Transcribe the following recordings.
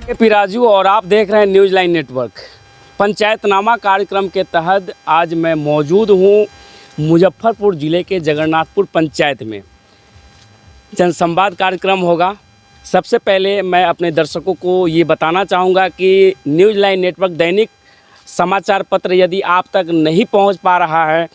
P Raju और आप देख रहे हैं न्यूज़ लाइन नेटवर्क। पंचायतनामा कार्यक्रम के तहत आज मैं मौजूद हूँ मुजफ्फरपुर ज़िले के जगन्नाथपुर पंचायत में। जनसंवाद कार्यक्रम होगा। सबसे पहले मैं अपने दर्शकों को ये बताना चाहूँगा कि न्यूज़ लाइन नेटवर्क दैनिक समाचार पत्र यदि आप तक नहीं पहुँच पा रहा है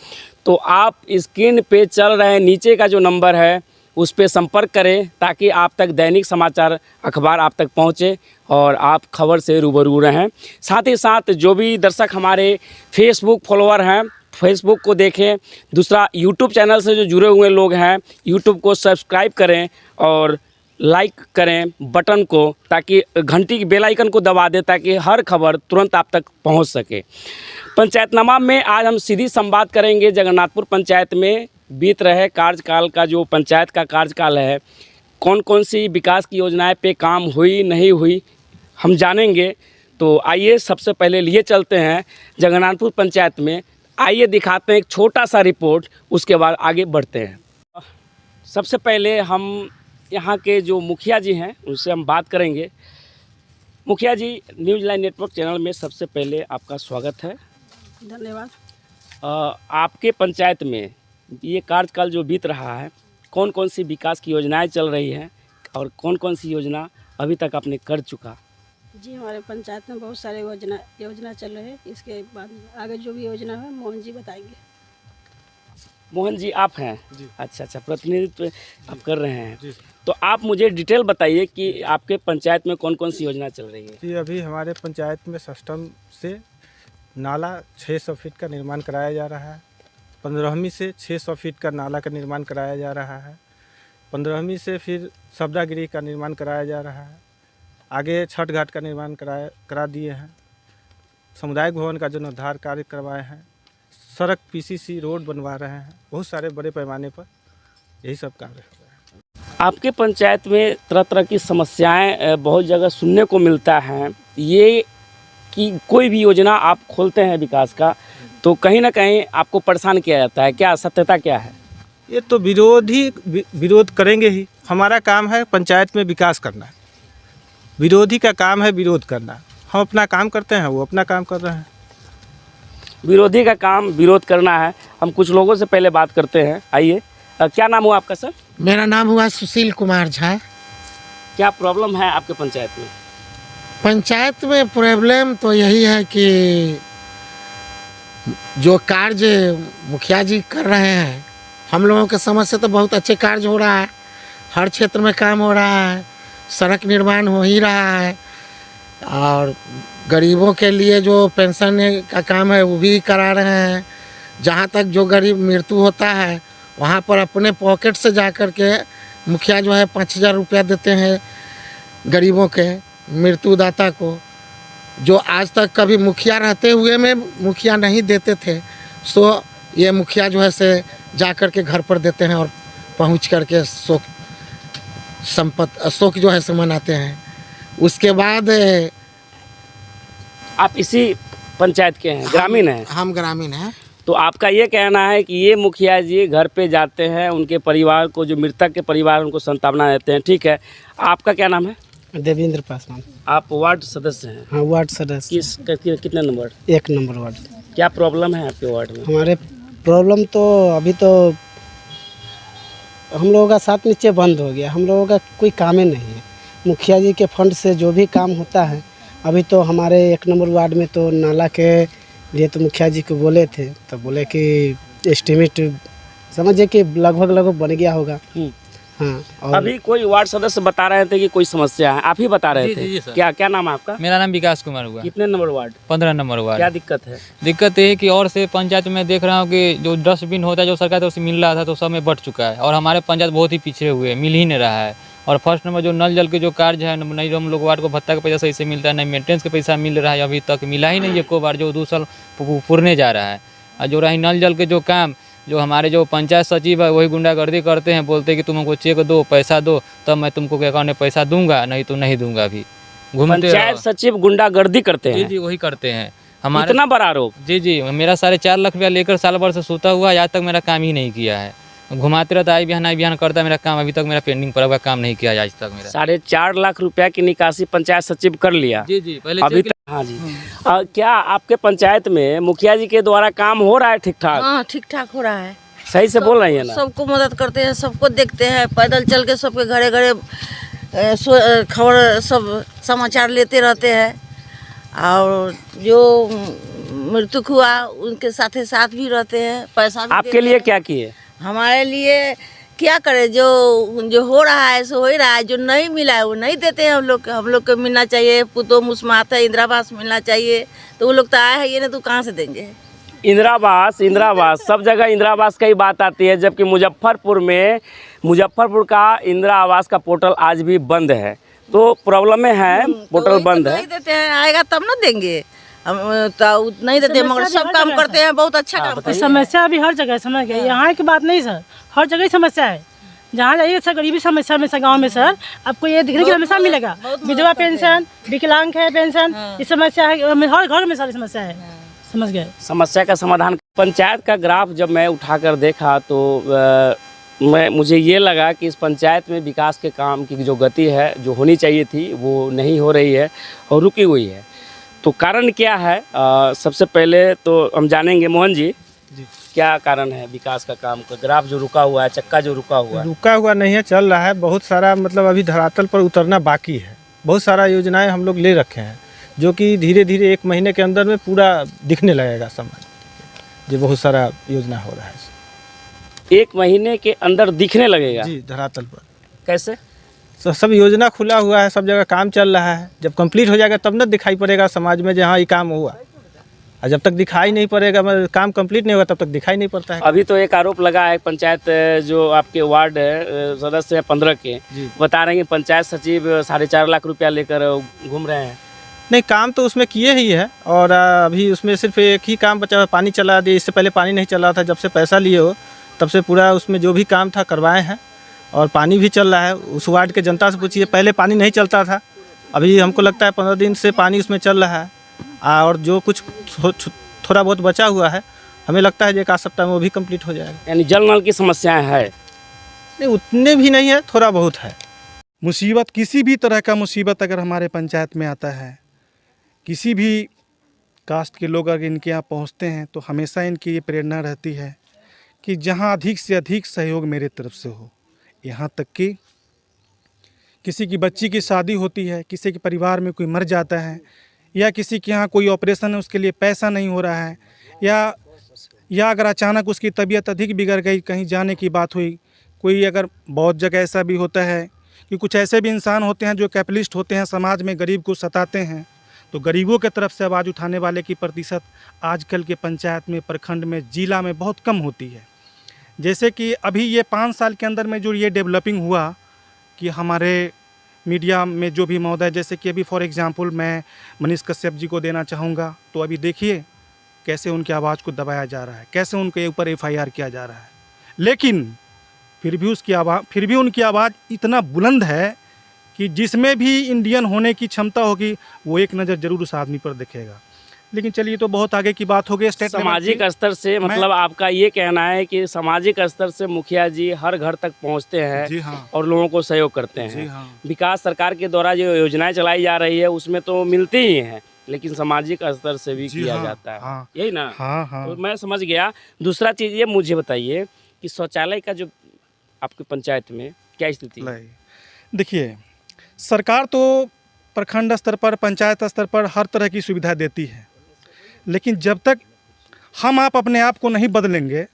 तो आप स्क्रीन पे चल रहे नीचे का जो नंबर है उस पर संपर्क करें ताकि आप तक दैनिक समाचार अखबार आप तक पहुँचे और आप खबर से रूबरू रहें। साथ ही साथ जो भी दर्शक हमारे फेसबुक फॉलोअर हैं फेसबुक को देखें, दूसरा यूट्यूब चैनल से जो जुड़े हुए लोग हैं यूट्यूब को सब्सक्राइब करें और लाइक करें बटन को, ताकि घंटी की बेल आइकन को दबा दें ताकि हर खबर तुरंत आप तक पहुंच सके। पंचायतनामा में आज हम सीधी संवाद करेंगे जगन्नाथपुर पंचायत में बीत रहे कार्यकाल का, जो पंचायत का कार्यकाल है, कौन कौन सी विकास की योजनाएं पे काम हुई नहीं हुई हम जानेंगे। तो आइए सबसे पहले लिए चलते हैं जगन्नाथपुर पंचायत में। आइए दिखाते हैं एक छोटा सा रिपोर्ट, उसके बाद आगे बढ़ते हैं। सबसे पहले हम यहाँ के जो मुखिया जी हैं उनसे हम बात करेंगे। मुखिया जी, न्यूज़ लाइन नेटवर्क चैनल में सबसे पहले आपका स्वागत है। धन्यवाद। आपके पंचायत में ये कार्यकाल जो बीत रहा है, कौन कौन सी विकास की योजनाएं चल रही हैं और कौन कौन सी योजना अभी तक आपने कर चुका? जी, हमारे पंचायत में बहुत सारे योजना चल रहे हैं। इसके बाद आगे जो भी योजना है मोहन जी बताएंगे। मोहन जी आप हैं जी। अच्छा, प्रतिनिधित्व आप कर रहे हैं जी। तो आप मुझे डिटेल बताइए कि आपके पंचायत में कौन कौन सी योजना चल रही है। जी, अभी हमारे पंचायत में सिस्टम से नाला 600 फीट का निर्माण कराया जा रहा है। 15वीं से 600 फीट का नाला का निर्माण कराया जा रहा है। 15वीं से फिर सब्दागिरी का निर्माण कराया जा रहा है। आगे छठ घाट का निर्माण करा दिए हैं। सामुदायिक भवन का जीर्णोद्धार कार्य करवाए हैं। सड़क पीसीसी रोड बनवा रहे हैं। बहुत सारे बड़े पैमाने पर यही सब कार्य हो रहा है। आपके पंचायत में तरह तरह की समस्याएं बहुत जगह सुनने को मिलता है, ये कि कोई भी योजना आप खोलते हैं विकास का तो कहीं ना कहीं आपको परेशान किया जाता है, क्या सत्यता क्या है? ये तो विरोध करेंगे ही। हमारा काम है पंचायत में विकास करना, विरोधी का काम है विरोध करना। हम अपना काम करते हैं, वो अपना काम कर रहे हैं। विरोधी का काम विरोध करना है। हम कुछ लोगों से पहले बात करते हैं। आइए, क्या नाम हुआ आपका सर? मेरा नाम हुआ सुशील कुमार झा। क्या प्रॉब्लम है आपके पंचायत में? पंचायत में प्रॉब्लम तो यही है कि जो कार्य मुखिया जी कर रहे हैं, हम लोगों के समझ से तो बहुत अच्छे कार्य हो रहा है। हर क्षेत्र में काम हो रहा है, सड़क निर्माण हो ही रहा है और गरीबों के लिए जो पेंशन का काम है वो भी करा रहे हैं। जहाँ तक जो गरीब मृत्यु होता है वहाँ पर अपने पॉकेट से जा कर के मुखिया जो है 5000 रुपया देते हैं गरीबों के मृत्युदाता को, जो आज तक कभी मुखिया रहते हुए में मुखिया नहीं देते थे। सो ये मुखिया जो है से जा कर के घर पर देते हैं और पहुँच कर के शोक जो है से मनाते हैं। उसके बाद आप इसी पंचायत के हैं, ग्रामीण हैं? हम ग्रामीण हैं। तो आपका ये कहना है कि ये मुखिया जी घर पे जाते हैं, उनके परिवार को, जो मृतक के परिवार उनको सांत्वना देते हैं, ठीक है। आपका क्या नाम है? देवेंद्र पासवान। आप वार्ड सदस्य हैं? हाँ, वार्ड सदस्य। कितने नंबर? 1 number ward. क्या प्रॉब्लम है आपके वार्ड में? हमारे प्रॉब्लम तो अभी तो हम लोगों का 7 नीचे बंद हो गया। हम लोगों का कोई काम ही नहीं है। मुखिया जी के फंड से जो भी काम होता है, अभी तो हमारे 1 नंबर वार्ड में तो नाला के लिए तो मुखिया जी को बोले थे, तो बोले कि एस्टिमेट समझिए कि लगभग बन गया होगा। हाँ, और अभी कोई वार्ड सदस्य बता रहे थे कि कोई समस्या है, आप ही बता रहे थे? जी सर। क्या नाम है आपका? मेरा नाम विकास कुमार हुआ। कितने नंबर वार्ड? 15 number ward. क्या दिक्कत है? दिक्कत ये है कि और से पंचायत में देख रहा हूँ कि जो डस्टबिन होता है जो सरकार तरफ से मिल रहा था तो सब में बढ़ चुका है और हमारे पंचायत बहुत ही पिछड़े हुए हैं, मिल ही नहीं रहा है। और फर्स्ट नंबर जो नल जल के जो कार्य है, नहीं हम लोग वार्ड को भत्ता का पैसा सही से मिलता है, नहीं मेंटेनेंस का पैसा मिल रहा है, अभी तक मिला ही नहीं है। को बार जो 2 साल पुरने जा रहा है। और जो रही नल जल के जो काम, जो हमारे जो पंचायत सचिव है वही गुंडागर्दी करते हैं, बोलते हैं कि तुम हमको चेक दो, पैसा दो, तब मैं तुमको अकाउंट में पैसा दूंगा, नहीं तो नहीं दूंगा। अभी घूमते पंचायत सचिव गुंडागर्दी करते हैं? जी, वही करते हैं। हमारे इतना बड़ा आरोप? जी, मेरा 4.5 लाख रुपया लेकर साल भर से सोता हुआ, आज तक मेरा काम ही नहीं किया है। घुमाते रहता है, आई बिहान करता है मेरा काम। अभी तक मेरा पेंडिंग पड़ा हुआ काम नहीं किया है आज तक मेरा। 4.5 लाख रुपया की निकासी पंचायत सचिव कर लिया जी जी, पहले अभी चेक- तक। हाँ जी। क्या आपके पंचायत में मुखिया जी के द्वारा काम हो रहा है ठीक ठाक? हाँ, ठीक ठाक हो रहा है। सही से बोल रही है ना? सबको मदद करते हैं, सबको देखते हैं, पैदल चल के सबके घरे घरे खबर सब समाचार लेते रहते हैं। और जो मृत्यु हुआ उनके साथ भी रहते हैं, पैसा भी आपके देते लिए हैं। क्या किए? हमारे लिए क्या करे, जो जो हो रहा है सो हो ही रहा है, जो नहीं मिला है वो नहीं देते हैं। हम लोग को मिलना चाहिए, पुतो मुस्मात है, इंदिरा आवास मिलना चाहिए। तो वो लोग तो आए हैं ये, ना तो कहाँ से देंगे। इंदिरावास सब जगह इंदिरावास का ही बात आती है, जबकि मुजफ्फरपुर का इंदिरा आवास का पोर्टल आज भी बंद है। तो प्रॉब्लम में है, पोर्टल बंद है। नहीं देते हैं, आएगा तब ना देंगे। हम तो नहीं देते हैं, मगर सब काम करते हैं, बहुत अच्छा काम करते हैं। समस्या अभी हर जगह समझ गए, यहाँ की बात नहीं सर, हर जगह ही समस्या है। जहाँ जाइए सर गरीबी समस्या हमेशा गांव में सर आपको ये दिखने के लिए हमेशा मिलेगा। विधवा पेंशन, विकलांग है पेंशन, ये समस्या है, हर घर में सारी समस्या है, समझ गए। समस्या का समाधान पंचायत का ग्राफ जब मैं उठाकर देखा तो मुझे ये लगा कि इस पंचायत में विकास के काम की जो गति है, जो होनी चाहिए थी, वो नहीं हो रही है और रुकी हुई है। तो कारण क्या है? सबसे पहले तो हम जानेंगे मोहन जी, क्या कारण है विकास का काम का? ग्राफ जो रुका हुआ है, चक्का जो रुका हुआ है। रुका हुआ नहीं है, चल रहा है। बहुत सारा मतलब अभी धरातल पर उतरना बाकी है। बहुत सारा योजनाएं हम लोग ले रखे हैं, जो कि धीरे धीरे 1 महीने के अंदर में पूरा दिखने लगेगा समाज। ये बहुत सारा योजना हो रहा है 1 महीने के अंदर दिखने लगेगा जी धरातल पर। कैसे? सब योजना खुला हुआ है, सब जगह काम चल रहा है। जब कंप्लीट हो जाएगा तब ना दिखाई पड़ेगा समाज में जहाँ ये काम हुआ। और जब तक दिखाई नहीं पड़ेगा, मतलब काम कंप्लीट नहीं होगा, तब तक दिखाई नहीं पड़ता है। अभी तो एक आरोप लगा है, पंचायत जो आपके वार्ड सदस्य है 15 के, बता रहे हैं कि पंचायत सचिव 4.5 लाख रुपया लेकर घूम रहे हैं। नहीं, काम तो उसमें किए ही है। और अभी उसमें सिर्फ एक ही काम बचा है, पानी चला दिए। इससे पहले पानी नहीं चला था। जब से पैसा लिए हो तब से पूरा उसमें जो भी काम था करवाए हैं, और पानी भी चल रहा है। उस वार्ड के जनता से पूछिए, पहले पानी नहीं चलता था। अभी हमको लगता है 15 दिन से पानी उसमें चल रहा है। और जो कुछ थोड़ा बहुत बचा हुआ है, हमें लगता है कि 1 सप्ताह में वो भी कंप्लीट हो जाएगा। यानी जल नल की समस्याएं है? नहीं, उतने भी नहीं है, थोड़ा बहुत है। मुसीबत, किसी भी तरह का मुसीबत अगर हमारे पंचायत में आता है, किसी भी कास्ट के लोग अगर इनके यहाँ पहुँचते हैं, तो हमेशा इनकी ये प्रेरणा रहती है कि जहाँ अधिक से अधिक सहयोग मेरे तरफ से हो। यहाँ तक कि किसी की बच्ची की शादी होती है, किसी के परिवार में कोई मर जाता है, या किसी के यहाँ कोई ऑपरेशन है, उसके लिए पैसा नहीं हो रहा है, या अगर अचानक उसकी तबीयत अधिक बिगड़ गई, कहीं जाने की बात हुई, कोई अगर बहुत जगह ऐसा भी होता है कि कुछ ऐसे भी इंसान होते हैं जो कैपिटलिस्ट होते हैं, समाज में गरीब को सताते हैं, तो गरीबों के तरफ से आवाज़ उठाने वाले की प्रतिशत आजकल के पंचायत में, प्रखंड में, जिला में बहुत कम होती है। जैसे कि अभी ये 5 साल के अंदर में जो ये डेवलपिंग हुआ कि हमारे मीडिया में जो भी महोदय, जैसे कि अभी फॉर एग्जांपल मैं मनीष कश्यप जी को देना चाहूँगा, तो अभी देखिए कैसे उनकी आवाज़ को दबाया जा रहा है, कैसे उनके ऊपर FIR किया जा रहा है, लेकिन फिर भी उनकी आवाज़ इतना बुलंद है कि जिसमें भी इंडियन होने की क्षमता होगी वो एक नज़र जरूर उस आदमी पर दिखेगा। लेकिन चलिए, तो बहुत आगे की बात हो गई। स्टेट सामाजिक स्तर से, मतलब आपका ये कहना है कि सामाजिक स्तर से मुखिया जी हर घर तक पहुंचते हैं। जी हाँ। और लोगों को सहयोग करते हैं। जी हाँ। विकास सरकार के द्वारा जो योजनाएं चलाई जा रही है उसमें तो मिलती ही हैं, लेकिन सामाजिक स्तर से भी किया जाता है। हाँ। यही ना? हाँ हाँ। तो मैं समझ गया। दूसरा चीज़ ये मुझे बताइए कि शौचालय का जो आपकी पंचायत में क्या स्थिति है? देखिए, सरकार तो प्रखंड स्तर पर, पंचायत स्तर पर हर तरह की सुविधा देती है, लेकिन जब तक हम आप अपने आप को नहीं बदलेंगे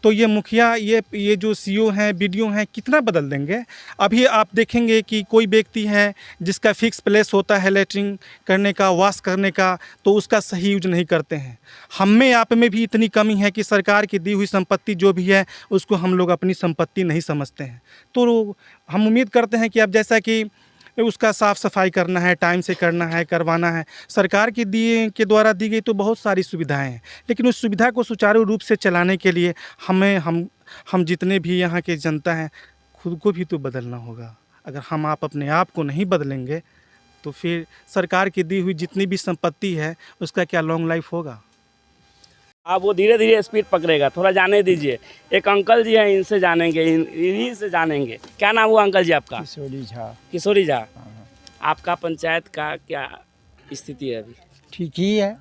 तो ये मुखिया, ये जो CO हैं, BDO हैं, कितना बदल देंगे। अभी आप देखेंगे कि कोई व्यक्ति है जिसका फिक्स प्लेस होता है लेटरिन करने का, वॉश करने का, तो उसका सही यूज नहीं करते हैं। हम में आप में भी इतनी कमी है कि सरकार की दी हुई संपत्ति जो भी है उसको हम लोग अपनी संपत्ति नहीं समझते हैं। तो हम उम्मीद करते हैं कि अब जैसा कि उसका साफ़ सफाई करना है, टाइम से करना है, करवाना है, सरकार की के द्वारा दी गई तो बहुत सारी सुविधाएं हैं, लेकिन उस सुविधा को सुचारू रूप से चलाने के लिए हम जितने भी यहाँ के जनता हैं, खुद को भी तो बदलना होगा। अगर हम आप अपने आप को नहीं बदलेंगे तो फिर सरकार की दी हुई जितनी भी संपत्ति है उसका क्या लॉन्ग लाइफ होगा। आप वो धीरे धीरे स्पीड पकड़ेगा, थोड़ा जाने दीजिए। एक अंकल जी हैं, इनसे जानेंगे, इन्हीं से जानेंगे। क्या नाम हुआ अंकल जी आपका? किशोरी झा। किशोरी झा। आपका पंचायत का क्या स्थिति है अभी? ठीक ही है।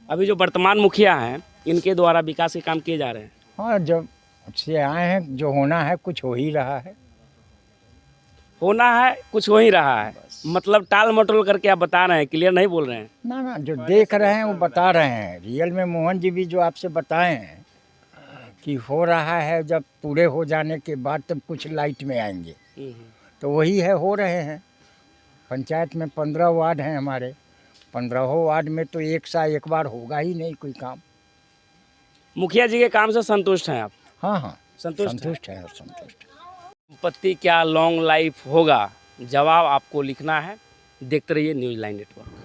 अभी जो वर्तमान मुखिया हैं, इनके द्वारा विकास के काम किए जा रहे हैं? हाँ, जब से आए हैं जो होना है कुछ हो ही रहा है। होना है कुछ हो ही रहा है, मतलब टाल मटोल करके आप बता रहे हैं, क्लियर नहीं बोल रहे हैं। ना ना, जो देख रहे हैं वो बता रहे हैं। रियल में मोहन जी भी जो आपसे बताए हैं कि हो रहा है, जब पूरे हो जाने के बाद तब कुछ लाइट में आएंगे, तो वही है, हो रहे हैं। पंचायत में 15 वार्ड हैं हमारे, 15 वार्ड में तो एक सा एक बार होगा ही नहीं कोई काम। मुखिया जी के काम से संतुष्ट हैं आप? हाँ हाँ, संतुष्ट है, संतुष्ट। संपत्ति क्या लॉन्ग लाइफ होगा? जवाब आपको लिखना है। देखते रहिए न्यूज़ लाइन नेटवर्क।